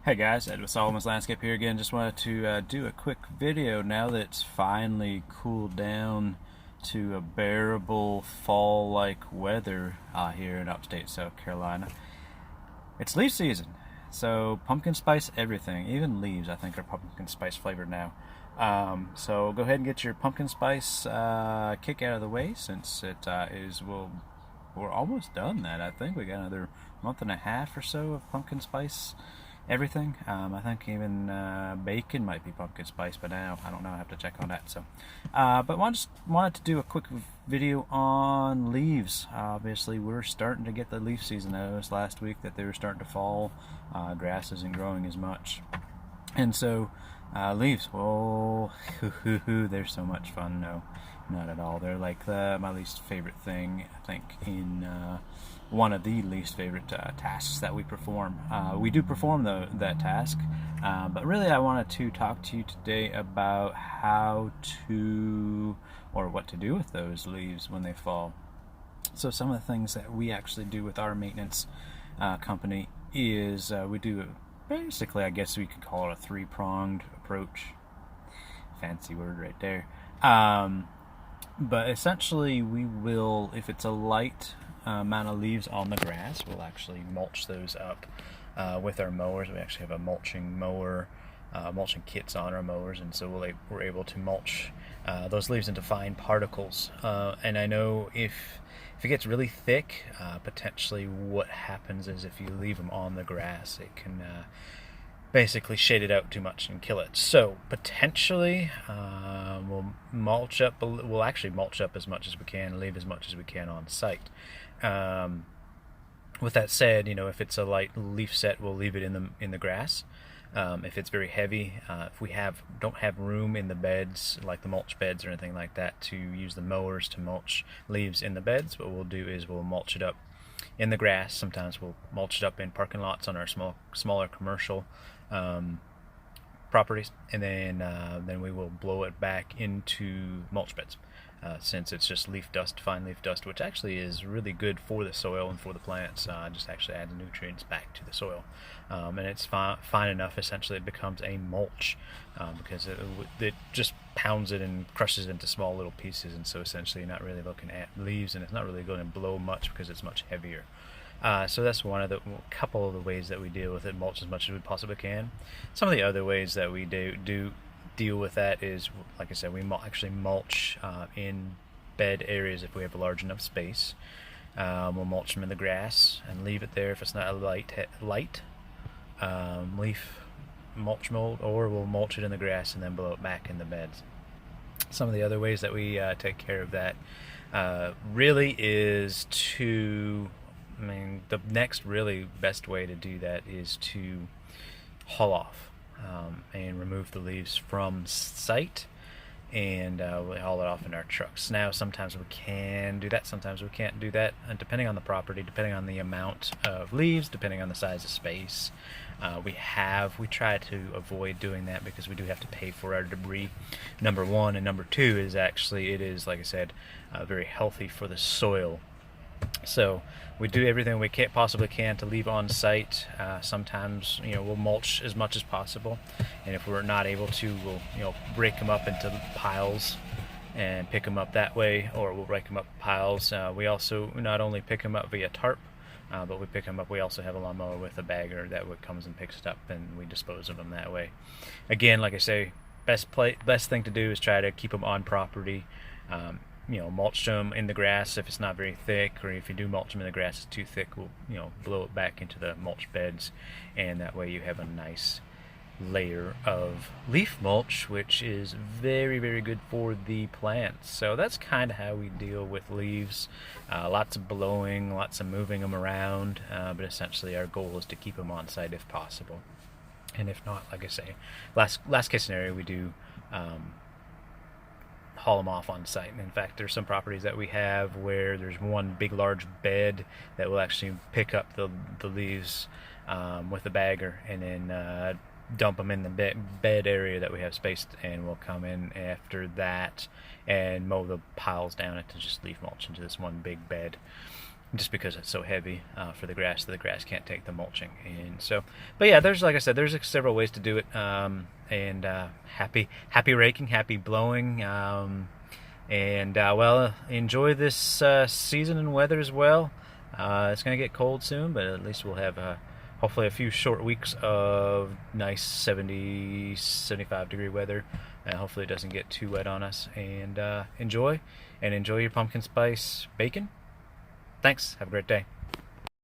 Hey guys, Ed with Solomon's Landscape here again. Just wanted to do a quick video now that it's finally cooled down to a bearable fall-like weather here in upstate South Carolina. It's leaf season, so pumpkin spice everything, even leaves I think are pumpkin spice flavored now. So go ahead and get your pumpkin spice kick out of the way since it we're almost done that. I think we got another month and a half or so of pumpkin spice everything. I think even bacon might be pumpkin spice by now. I don't know. I have to check on that. So, but I just wanted to do a quick video on leaves. Obviously, we're starting to get the leaf season. I noticed last week that they were starting to fall. Grass isn't growing as much, and so leaves. Oh, they're so much fun. No, not at all. They're like my least favorite thing. I think in one of the least favorite tasks that we perform. We do perform that task, but really I wanted to talk to you today about how to, or what to do with those leaves when they fall. So some of the things that we actually do with our maintenance company is we do basically, I guess we could call it a three-pronged approach. Fancy word right there. But essentially we will, if it's a light amount of leaves on the grass, we'll actually mulch those up with our mowers. We actually have a mulching mower, mulching kits on our mowers, and so we're able to mulch those leaves into fine particles. And I know if it gets really thick, potentially what happens is if you leave them on the grass, it can basically shade it out too much and kill it. So potentially we'll actually mulch up as much as we can, leave as much as we can on site. With that said, if it's a light leaf set, we'll leave it in the grass. If it's very heavy, if we don't have room in the beds, like the mulch beds or anything like that, to use the mowers to mulch leaves in the beds, what we'll do is we'll mulch it up in the grass. Sometimes we'll mulch it up in parking lots on our smaller commercial properties, and then we will blow it back into mulch beds. Since it's just leaf dust, fine leaf dust, which actually is really good for the soil and for the plants. Just actually adds nutrients back to the soil, and it's fine enough. Essentially, it becomes a mulch because it just pounds it and crushes it into small little pieces, and so essentially you're not really looking at leaves, and it's not really going to blow much because it's much heavier. So that's one of the couple of the ways that we deal with it. Mulch as much as we possibly can. Some of the other ways that we do deal with that is, like I said, we actually mulch in bed areas if we have a large enough space. We'll mulch them in the grass and leave it there if it's not a light leaf mulch mold, or we'll mulch it in the grass and then blow it back in the beds. Some of the other ways that we take care of that really is the next really best way to do that is to haul off and remove the leaves from site, and we haul it off in our trucks. Now sometimes we can do that, sometimes we can't do that, and depending on the property, depending on the amount of leaves, depending on the size of space we try to avoid doing that because we do have to pay for our debris, number one, and number two is actually it is, like I said, very healthy for the soil. So we do everything we possibly can to leave on site. Sometimes we'll mulch as much as possible, and if we're not able to, we'll break them up into piles and pick them up that way, or we'll break them up in piles. We also not only pick them up via tarp, but we pick them up. We also have a lawnmower with a bagger that comes and picks it up, and we dispose of them that way. Again, like I say, best thing to do is try to keep them on property. Mulch them in the grass if it's not very thick, or if you do mulch them in the grass it's too thick, we'll blow it back into the mulch beds, and that way you have a nice layer of leaf mulch, which is very, very good for the plants. So that's kind of how we deal with leaves. Lots of blowing, lots of moving them around, but essentially our goal is to keep them on site if possible. And if not, like I say, last case scenario, we do haul them off on site. In fact, there's some properties that we have where there's one big large bed that will actually pick up the leaves with a bagger, and then dump them in the bed area that we have spaced, and we'll come in after that and mow the piles down into just leaf mulch into this one big bed. just because it's so heavy for the grass that the grass can't take the mulching. And so, but yeah, there's, like I said, there's several ways to do it. And happy raking, happy blowing. Well, enjoy this season and weather as well. It's going to get cold soon, but at least we'll have hopefully a few short weeks of nice 70, 75 degree weather. Hopefully it doesn't get too wet on us. And enjoy your pumpkin spice bacon. Thanks. Have a great day.